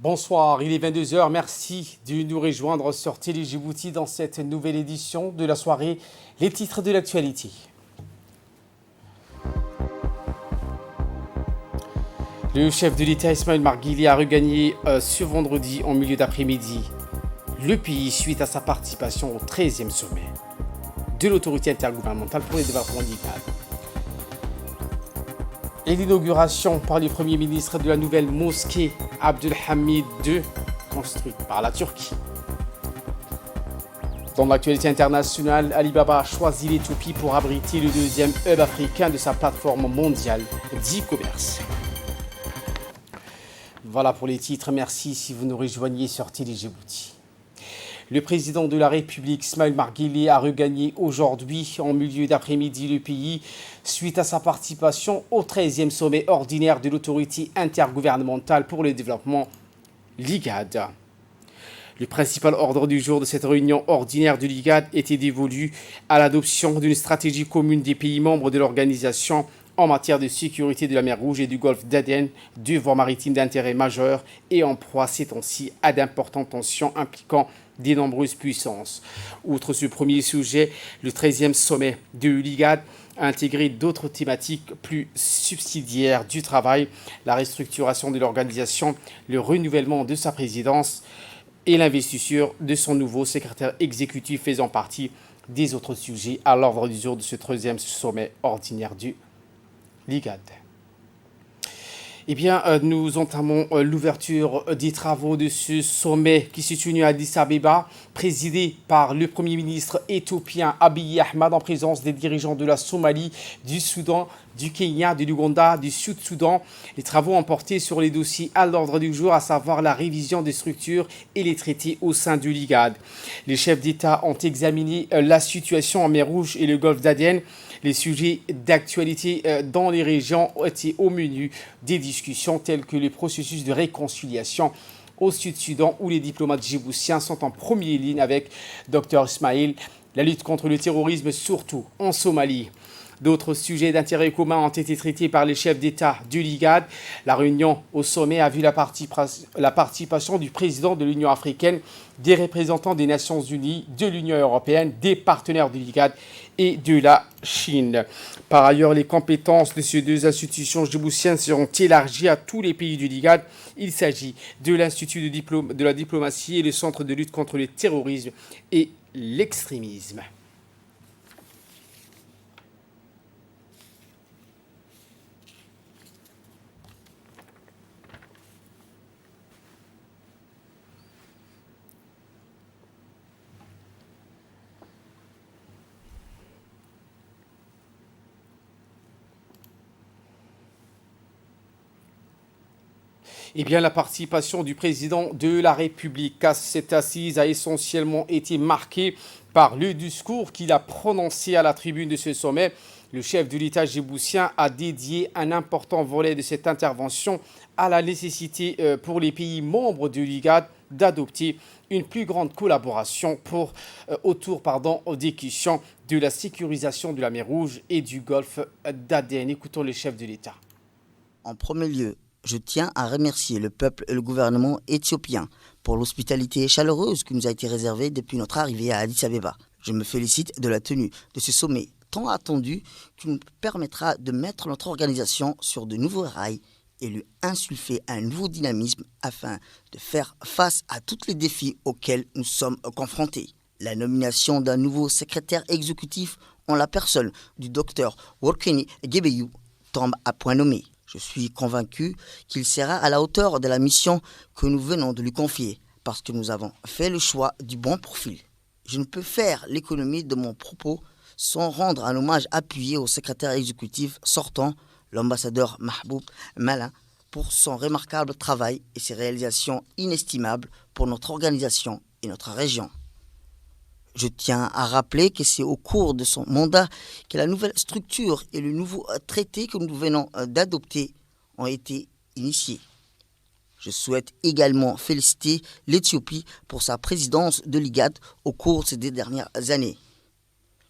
Bonsoir, il est 22 h. Merci de nous rejoindre sur Télé Djibouti dans cette nouvelle édition de la soirée. Les titres de l'actualité. Le chef de l'État Ismaël Marguili a regagné ce vendredi en milieu d'après-midi le pays suite à sa participation au 13e sommet de l'autorité intergouvernementale pour le développement d'IGAD. Et l'inauguration par le Premier ministre de la nouvelle mosquée Abdulhamid II, construite par la Turquie. Dans l'actualité internationale, Alibaba a choisi l'Éthiopie pour abriter le deuxième hub africain de sa plateforme mondiale d'e-commerce. Voilà pour les titres, merci si vous nous rejoignez sur Télé Djibouti. Le président de la République, Ismaël Marguili, a regagné aujourd'hui en milieu d'après-midi le pays suite à sa participation au 13e sommet ordinaire de l'autorité intergouvernementale pour le développement, l'IGAD. Le principal ordre du jour de cette réunion ordinaire de l'IGAD était dévolu à l'adoption d'une stratégie commune des pays membres de l'organisation en matière de sécurité de la mer Rouge et du golfe d'Aden, deux voies maritimes d'intérêt majeur et en proie ces temps-ci à d'importantes tensions impliquant des nombreuses puissances. Outre ce premier sujet, le 13e sommet de l'IGAD a intégré d'autres thématiques plus subsidiaires du travail, la restructuration de l'organisation, le renouvellement de sa présidence et l'investiture de son nouveau secrétaire exécutif faisant partie des autres sujets à l'ordre du jour de ce 13e sommet ordinaire du l'IGAD. Eh bien, nous entamons l'ouverture des travaux de ce sommet qui s'est tenu à Addis Abeba, présidé par le Premier ministre éthiopien Abiy Ahmed en présence des dirigeants de la Somalie, du Soudan, du Kenya, de l'Ouganda, du Sud-Soudan. Les travaux ont porté sur les dossiers à l'ordre du jour, à savoir la révision des structures et les traités au sein de l'IGAD. Les chefs d'État ont examiné la situation en mer Rouge et le golfe d'Aden. Les sujets d'actualité dans les régions étaient au menu des discussions telles que le processus de réconciliation au Sud-Soudan où les diplomates djiboutiens sont en première ligne avec Dr Ismail, la lutte contre le terrorisme surtout en Somalie. D'autres sujets d'intérêt commun ont été traités par les chefs d'État de l'IGAD. La réunion au sommet a vu la participation du président de l'Union africaine, des représentants des Nations unies, de l'Union européenne, des partenaires de l'IGAD et de la Chine. Par ailleurs, les compétences de ces deux institutions djiboutiennes seront élargies à tous les pays du l'IGAD. Il s'agit de l'Institut de la diplomatie et le Centre de lutte contre le terrorisme et l'extrémisme. Eh bien, la participation du président de la République à cette assise a essentiellement été marquée par le discours qu'il a prononcé à la tribune de ce sommet. Le chef de l'État djiboutien a dédié un important volet de cette intervention à la nécessité pour les pays membres de l'IGAD d'adopter une plus grande collaboration autour des questions de la sécurisation de la mer Rouge et du golfe d'Aden. Écoutons le chef de l'État. En premier lieu, je tiens à remercier le peuple et le gouvernement éthiopien pour l'hospitalité chaleureuse qui nous a été réservée depuis notre arrivée à Addis Abeba. Je me félicite de la tenue de ce sommet tant attendu qui nous permettra de mettre notre organisation sur de nouveaux rails et lui insuffler un nouveau dynamisme afin de faire face à tous les défis auxquels nous sommes confrontés. La nomination d'un nouveau secrétaire exécutif en la personne du docteur Workeni Gebeyu tombe à point nommé. Je suis convaincu qu'il sera à la hauteur de la mission que nous venons de lui confier parce que nous avons fait le choix du bon profil. Je ne peux faire l'économie de mon propos sans rendre un hommage appuyé au secrétaire exécutif sortant, l'ambassadeur Mahboub Malin, pour son remarquable travail et ses réalisations inestimables pour notre organisation et notre région. Je tiens à rappeler que c'est au cours de son mandat que la nouvelle structure et le nouveau traité que nous venons d'adopter ont été initiés. Je souhaite également féliciter l'Éthiopie pour sa présidence de l'IGAD au cours de ces 2 dernières années.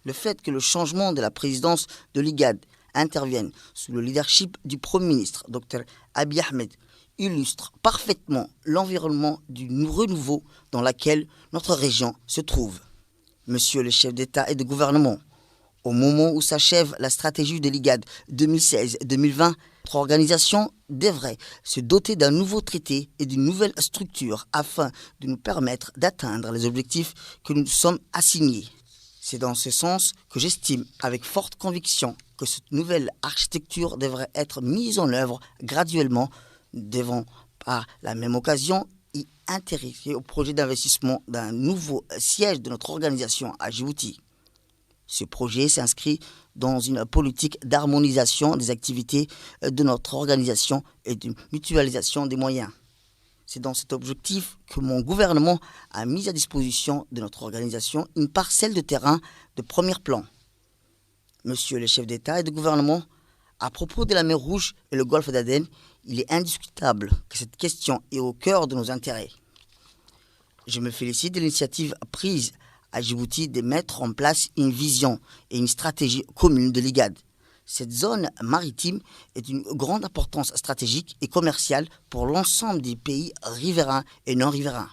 Le fait que le changement de la présidence de l'IGAD interviennent sous le leadership du Premier ministre, Dr Abiy Ahmed, illustrent parfaitement l'environnement du renouveau dans lequel notre région se trouve. Monsieur le chef d'État et de gouvernement, au moment où s'achève la stratégie de l'IGAD 2016-2020, notre organisation devrait se doter d'un nouveau traité et d'une nouvelle structure afin de nous permettre d'atteindre les objectifs que nous nous sommes assignés. C'est dans ce sens que j'estime avec forte conviction que cette nouvelle architecture devrait être mise en œuvre graduellement. Nous devons, par la même occasion, y intéresser au projet d'investissement d'un nouveau siège de notre organisation à Djibouti. Ce projet s'inscrit dans une politique d'harmonisation des activités de notre organisation et de mutualisation des moyens. C'est dans cet objectif que mon gouvernement a mis à disposition de notre organisation une parcelle de terrain de premier plan. Monsieur le chef d'État et de gouvernement, à propos de la mer Rouge et le golfe d'Aden, il est indiscutable que cette question est au cœur de nos intérêts. Je me félicite de l'initiative prise à Djibouti de mettre en place une vision et une stratégie commune de l'IGAD. Cette zone maritime est d'une grande importance stratégique et commerciale pour l'ensemble des pays riverains et non riverains.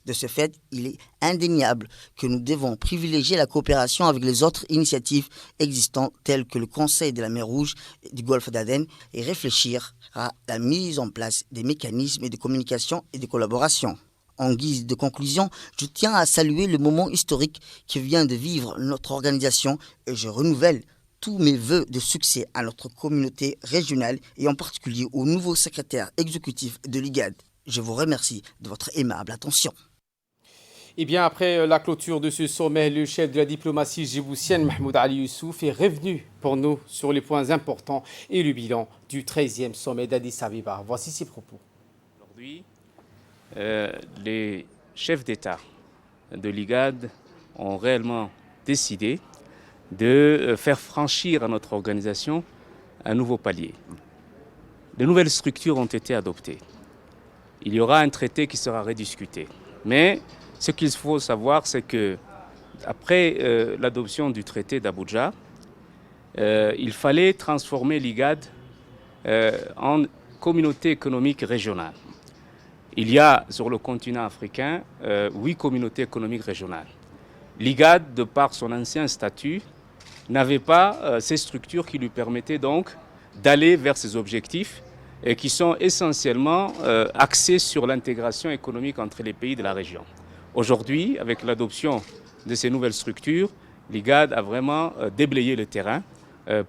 De ce fait, il est indéniable que nous devons privilégier la coopération avec les autres initiatives existantes telles que le Conseil de la mer Rouge et du Golfe d'Aden et réfléchir à la mise en place des mécanismes de communication et de collaboration. En guise de conclusion, je tiens à saluer le moment historique que vient de vivre notre organisation et je renouvelle tous mes vœux de succès à notre communauté régionale et en particulier au nouveau secrétaire exécutif de l'IGAD. Je vous remercie de votre aimable attention. Et bien, après la clôture de ce sommet, le chef de la diplomatie djiboutienne, Mahmoud Ali Youssouf, est revenu pour nous sur les points importants et le bilan du 13e sommet d'Addis Abeba. Voici ses propos. Aujourd'hui, les chefs d'État de l'IGAD ont réellement décidé de faire franchir à notre organisation un nouveau palier. De nouvelles structures ont été adoptées. Il y aura un traité qui sera rediscuté. Mais ce qu'il faut savoir, c'est que après l'adoption du traité d'Abuja, il fallait transformer l'IGAD en communauté économique régionale. Il y a sur le continent africain 8 communautés économiques régionales. L'IGAD, de par son ancien statut, n'avait pas ces structures qui lui permettaient donc d'aller vers ces objectifs et qui sont essentiellement axés sur l'intégration économique entre les pays de la région. Aujourd'hui, avec l'adoption de ces nouvelles structures, l'IGAD a vraiment déblayé le terrain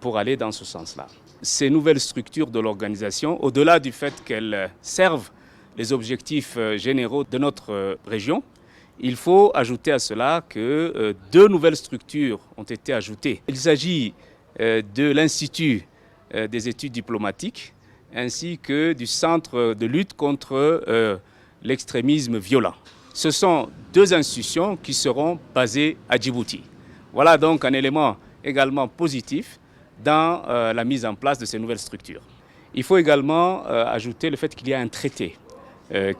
pour aller dans ce sens-là. Ces nouvelles structures de l'organisation, au-delà du fait qu'elles servent les objectifs généraux de notre région, il faut ajouter à cela que 2 nouvelles structures ont été ajoutées. Il s'agit de l'Institut des études diplomatiques ainsi que du Centre de lutte contre l'extrémisme violent. Ce sont 2 institutions qui seront basées à Djibouti. Voilà donc un élément également positif dans la mise en place de ces nouvelles structures. Il faut également ajouter le fait qu'il y a un traité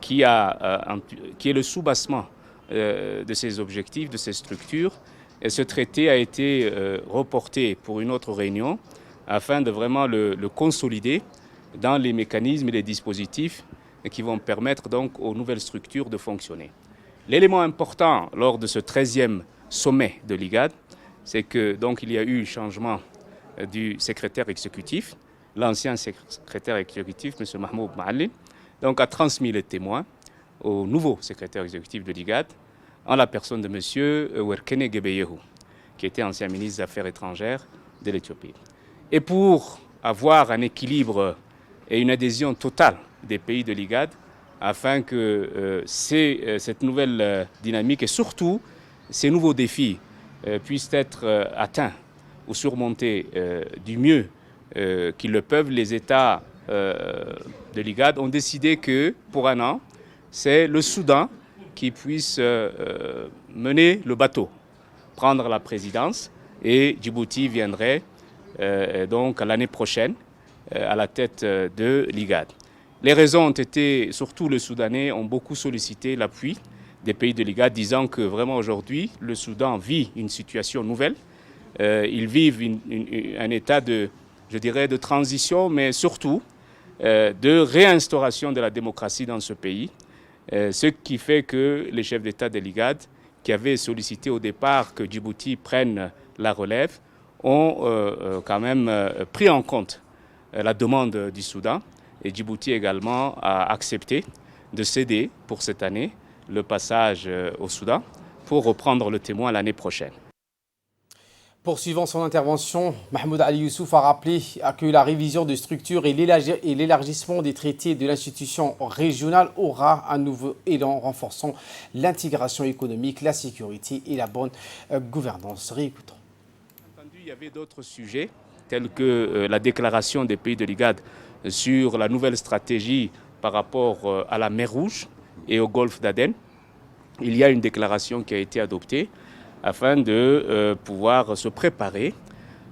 qui est le soubassement de ces objectifs, de ces structures. Et ce traité a été reporté pour une autre réunion afin de vraiment le consolider dans les mécanismes et les dispositifs qui vont permettre donc aux nouvelles structures de fonctionner. L'élément important lors de ce 13e sommet de l'IGAD, c'est que donc il y a eu un changement du secrétaire exécutif. L'ancien secrétaire exécutif, M. Mahmoud Ma'allim, donc a transmis les témoins au nouveau secrétaire exécutif de l'IGAD, en la personne de M. Werkene Gebeyehu, qui était ancien ministre des Affaires étrangères de l'Éthiopie. Et pour avoir un équilibre et une adhésion totale des pays de l'IGAD, afin que cette nouvelle dynamique et surtout ces nouveaux défis puissent être atteints ou surmontés du mieux qu'ils le peuvent, les États de l'IGAD ont décidé que pour un an, c'est le Soudan qui puisse mener le bateau, prendre la présidence, et Djibouti viendrait donc l'année prochaine à la tête de l'IGAD. Les raisons ont été, surtout les Soudanais ont beaucoup sollicité l'appui des pays de l'IGAD, disant que vraiment aujourd'hui, le Soudan vit une situation nouvelle. Ils vivent un état de je dirais, de transition, mais surtout de réinstauration de la démocratie dans ce pays. Ce qui fait que les chefs d'État de l'IGAD, qui avaient sollicité au départ que Djibouti prenne la relève, ont quand même pris en compte la demande du Soudan. Et Djibouti également a accepté de céder pour cette année le passage au Soudan pour reprendre le témoin l'année prochaine. Poursuivant son intervention, Mahmoud Ali Youssouf a rappelé que la révision de structure et l'élargissement des traités de l'institution régionale aura un nouveau élan renforçant l'intégration économique, la sécurité et la bonne gouvernance. Réécoutons. Il y avait d'autres sujets tels que la déclaration des pays de l'IGAD sur la nouvelle stratégie par rapport à la mer Rouge et au golfe d'Aden. Il y a une déclaration qui a été adoptée afin de pouvoir se préparer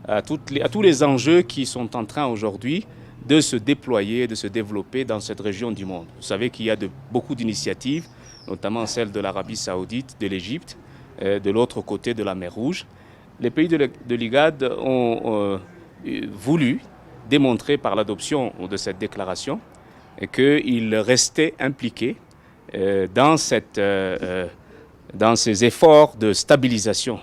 à tous les enjeux qui sont en train aujourd'hui de se déployer, de se développer dans cette région du monde. Vous savez qu'il y a beaucoup d'initiatives, notamment celle de l'Arabie saoudite, de l'Égypte, de l'autre côté de la mer Rouge. Les pays de l'IGAD ont voulu démontrer par l'adoption de cette déclaration qu'ils restaient impliqués dans ces efforts de stabilisation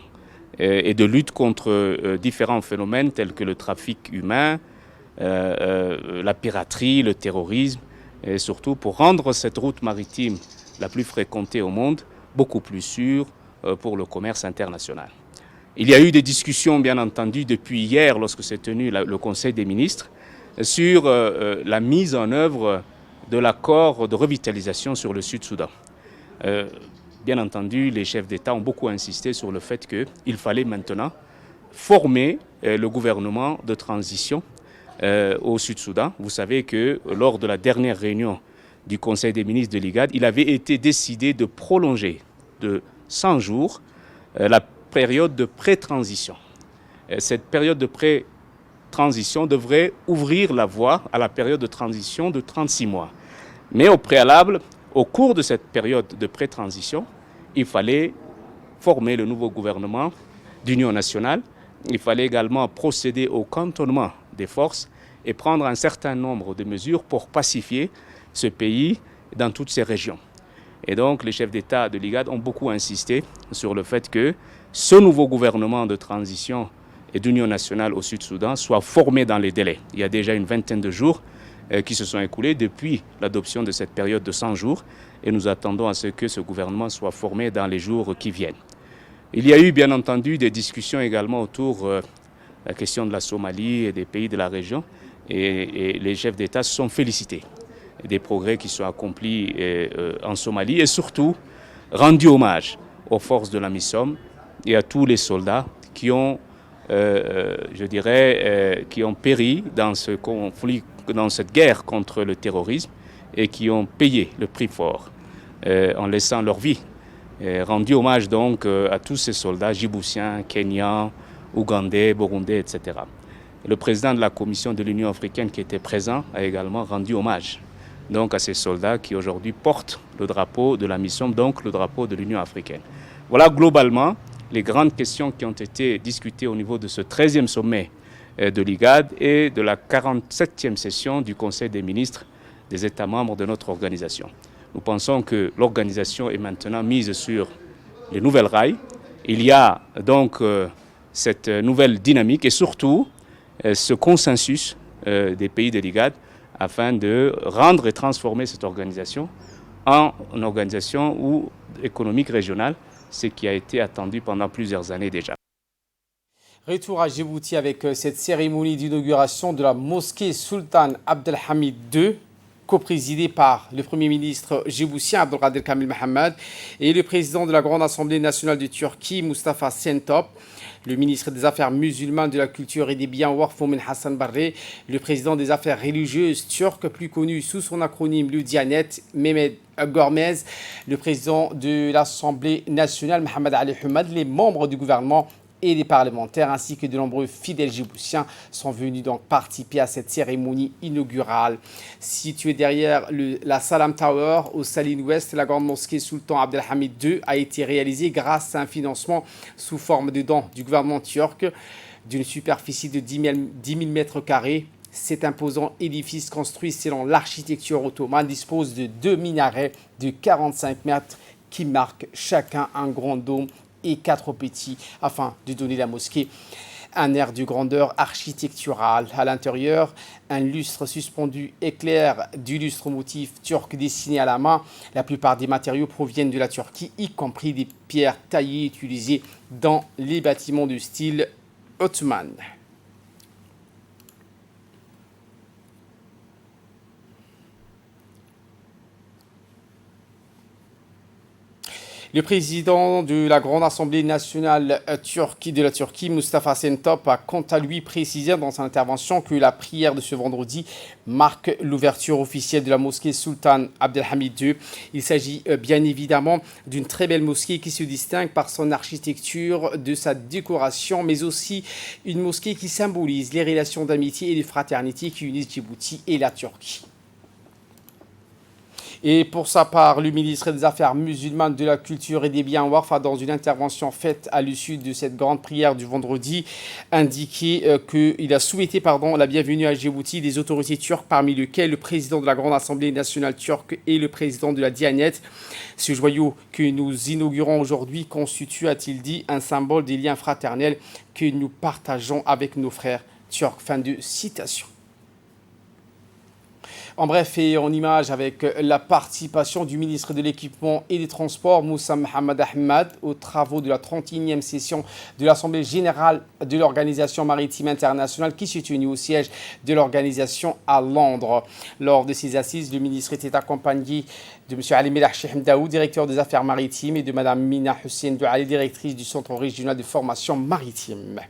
et de lutte contre différents phénomènes tels que le trafic humain, la piraterie, le terrorisme, et surtout pour rendre cette route maritime la plus fréquentée au monde beaucoup plus sûre pour le commerce international. Il y a eu des discussions, bien entendu, depuis hier, lorsque s'est tenu le Conseil des ministres, sur la mise en œuvre de l'accord de revitalisation sur le Sud-Soudan. Bien entendu, les chefs d'État ont beaucoup insisté sur le fait qu'il fallait maintenant former le gouvernement de transition au Sud-Soudan. Vous savez que lors de la dernière réunion du Conseil des ministres de l'IGAD, il avait été décidé de prolonger de 100 jours la période de pré-transition. Cette période de pré-transition devrait ouvrir la voie à la période de transition de 36 mois. Mais au préalable, au cours de cette période de pré-transition, il fallait former le nouveau gouvernement d'union nationale. Il fallait également procéder au cantonnement des forces et prendre un certain nombre de mesures pour pacifier ce pays dans toutes ces régions. Et donc, les chefs d'État de l'IGAD ont beaucoup insisté sur le fait que ce nouveau gouvernement de transition et d'union nationale au Sud-Soudan soit formé dans les délais. Il y a déjà une vingtaine de jours qui se sont écoulés depuis l'adoption de cette période de 100 jours et nous attendons à ce que ce gouvernement soit formé dans les jours qui viennent. Il y a eu bien entendu des discussions également autour de la question de la Somalie et des pays de la région et les chefs d'État se sont félicités des progrès qui sont accomplis en Somalie et surtout rendu hommage aux forces de la MISOM et à tous les soldats qui ont, qui ont péri dans ce conflit, dans cette guerre contre le terrorisme et qui ont payé le prix fort en laissant leur vie. Rendu hommage donc à tous ces soldats djiboutiens, kenyans, ougandais, burundais, etc. Le président de la Commission de l'Union africaine qui était présent a également rendu hommage donc à ces soldats qui aujourd'hui portent le drapeau de la mission, donc le drapeau de l'Union africaine. Voilà globalement les grandes questions qui ont été discutées au niveau de ce 13e sommet de l'IGAD et de la 47e session du Conseil des ministres des États membres de notre organisation. Nous pensons que l'organisation est maintenant mise sur les nouvelles rails. Il y a donc cette nouvelle dynamique et surtout ce consensus des pays de l'IGAD afin de rendre et transformer cette organisation en une organisation économique régionale, ce qui a été attendu pendant plusieurs années déjà. Retour à Djibouti avec cette cérémonie d'inauguration de la mosquée Sultan Abdelhamid II, coprésidée par le Premier ministre djiboutien Abdelkader Kamil Mohamed et le président de la Grande Assemblée nationale de Turquie, Mustafa Şentop, le ministre des Affaires musulmanes, de la culture et des biens Waqf Momin Hassan Barre, le président des Affaires religieuses turques, plus connu sous son acronyme le Diyanet, Mehmet Görmez, le président de l'Assemblée nationale, Mohamed Ali Hamad, les membres du gouvernement et les parlementaires ainsi que de nombreux fidèles djiboutiens sont venus donc participer à cette cérémonie inaugurale. Située derrière la Salam Tower au Saline Ouest, la grande mosquée Sultan Abdelhamid II a été réalisée grâce à un financement sous forme de dons du gouvernement turc. d'une superficie de 10 000 mètres carrés. Cet imposant édifice construit selon l'architecture ottomane dispose de 2 minarets de 45 mètres qui marquent chacun un grand dôme et 4 petits afin de donner à la mosquée un air de grandeur architecturale. À l'intérieur, un lustre suspendu éclaire du lustre motif turc dessiné à la main. La plupart des matériaux proviennent de la Turquie, y compris des pierres taillées utilisées dans les bâtiments de style ottoman. Le président de la Grande Assemblée nationale de la Turquie, Mustafa Şentop, a quant à lui précisé dans son intervention que la prière de ce vendredi marque l'ouverture officielle de la mosquée Sultan Abdelhamid II. Il s'agit bien évidemment d'une très belle mosquée qui se distingue par son architecture, de sa décoration, mais aussi une mosquée qui symbolise les relations d'amitié et de fraternité qui unissent Djibouti et la Turquie. Et pour sa part, le ministre des Affaires musulmanes, de la Culture et des Biens Waqf a, dans une intervention faite à l'issue de cette grande prière du vendredi, indiqué qu'il a souhaité la bienvenue à Djibouti des autorités turques, parmi lesquelles le président de la Grande Assemblée nationale turque et le président de la Diyanet. Ce joyau que nous inaugurons aujourd'hui constitue, a-t-il dit, un symbole des liens fraternels que nous partageons avec nos frères turcs. Fin de citation. En bref et en image, avec la participation du ministre de l'Équipement et des Transports, Moussa Mohamed Ahmad, aux travaux de la 31e session de l'Assemblée générale de l'Organisation maritime internationale qui s'est tenue au siège de l'organisation à Londres. Lors de ces assises, le ministre était accompagné de M. Ali Melah Cheikh Mdaou, directeur des affaires maritimes, et de Mme Mina Hussein Douali, directrice du Centre régional de formation maritime.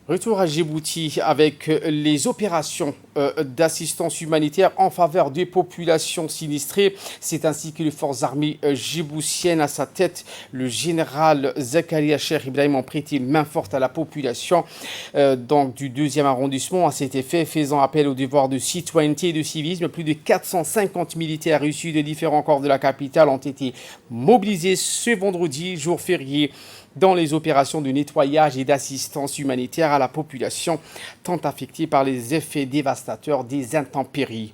Retour à Djibouti avec les opérations d'assistance humanitaire en faveur des populations sinistrées. C'est ainsi que les forces armées djiboutiennes, à sa tête le général Zakaria Cheikh Ibrahim, ont prêté main forte à la population du 2e arrondissement. À cet effet, faisant appel au devoir de citoyenneté et de civisme, plus de 450 militaires issus de différents corps de la capitale ont été mobilisés ce vendredi, jour férié, dans les opérations de nettoyage et d'assistance humanitaire à la population tant affectée par les effets dévastateurs des intempéries.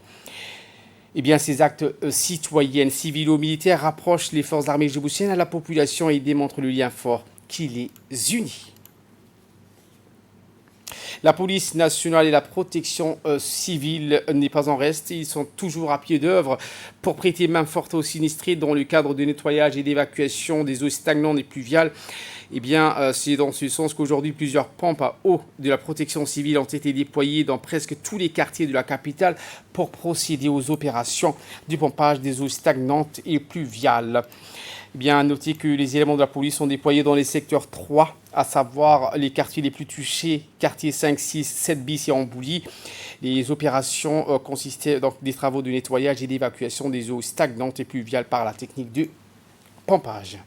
Eh bien, ces actes citoyens, civilo-militaires rapprochent les forces armées djiboutiennes à la population et démontrent le lien fort qui les unit. La police nationale et la protection civile n'est pas en reste. Ils sont toujours à pied d'œuvre pour prêter main forte aux sinistrés dans le cadre de nettoyage et d'évacuation des eaux stagnantes et pluviales. Eh bien, c'est dans ce sens qu'aujourd'hui, plusieurs pompes à eau de la protection civile ont été déployées dans presque tous les quartiers de la capitale pour procéder aux opérations du pompage des eaux stagnantes et pluviales. Eh bien, notez que les éléments de la police sont déployés dans les secteurs 3, à savoir les quartiers les plus touchés, quartiers 5, 6, 7 bis et Ambouli. Les opérations consistaient dans des travaux de nettoyage et d'évacuation des eaux stagnantes et pluviales par la technique de pompage.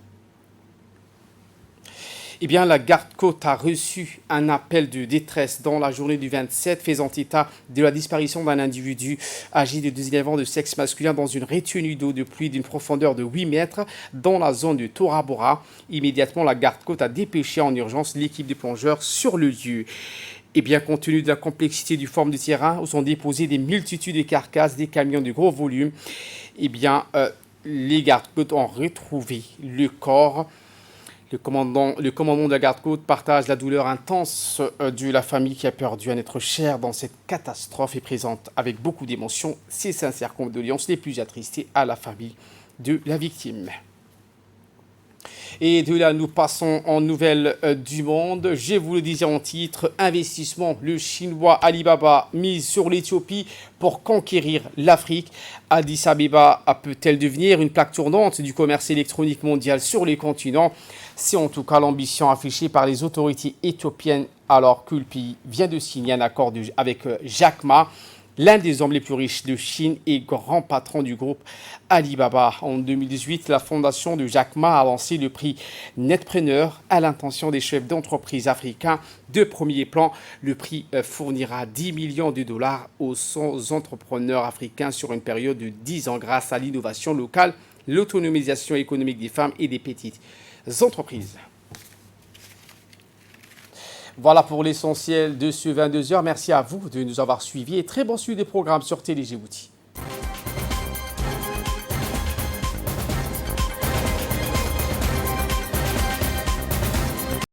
Eh bien, la garde-côte a reçu un appel de détresse dans la journée du 27, faisant état de la disparition d'un individu âgé de 19 ans de sexe masculin dans une retenue d'eau de pluie d'une profondeur de 8 mètres dans la zone de Tora Bora. Immédiatement, la garde-côte a dépêché en urgence l'équipe de plongeurs sur le lieu. Et bien, compte tenu de la complexité du forme de terrain, où sont déposées des multitudes de carcasses, des camions de gros volume, eh bien, les garde-côtes ont retrouvé le corps. Le commandant de la garde-côte partage la douleur intense de la famille qui a perdu un être cher dans cette catastrophe et présente avec beaucoup d'émotion ses sincères condoléances les plus attristées à la famille de la victime. Et de là, nous passons en nouvelles du monde. Je vous le disais en titre, investissement, le chinois Alibaba mise sur l'Éthiopie pour conquérir l'Afrique. Addis Abeba peut-elle devenir une plaque tournante du commerce électronique mondial sur les continents? C'est en tout cas l'ambition affichée par les autorités éthiopiennes alors que le pays vient de signer un accord avec Jack Ma, l'un des hommes les plus riches de Chine et grand patron du groupe Alibaba. En 2018, la fondation de Jack Ma a lancé le prix Netpreneur à l'intention des chefs d'entreprise africains de premier plan. Le prix fournira 10 millions de dollars aux 100 entrepreneurs africains sur une période de 10 ans grâce à l'innovation locale l'autonomisation économique des femmes et des petites entreprises. Voilà pour l'essentiel de ce 22h. Merci à vous de nous avoir suivis et très bon suivi des programmes sur Télé Djibouti.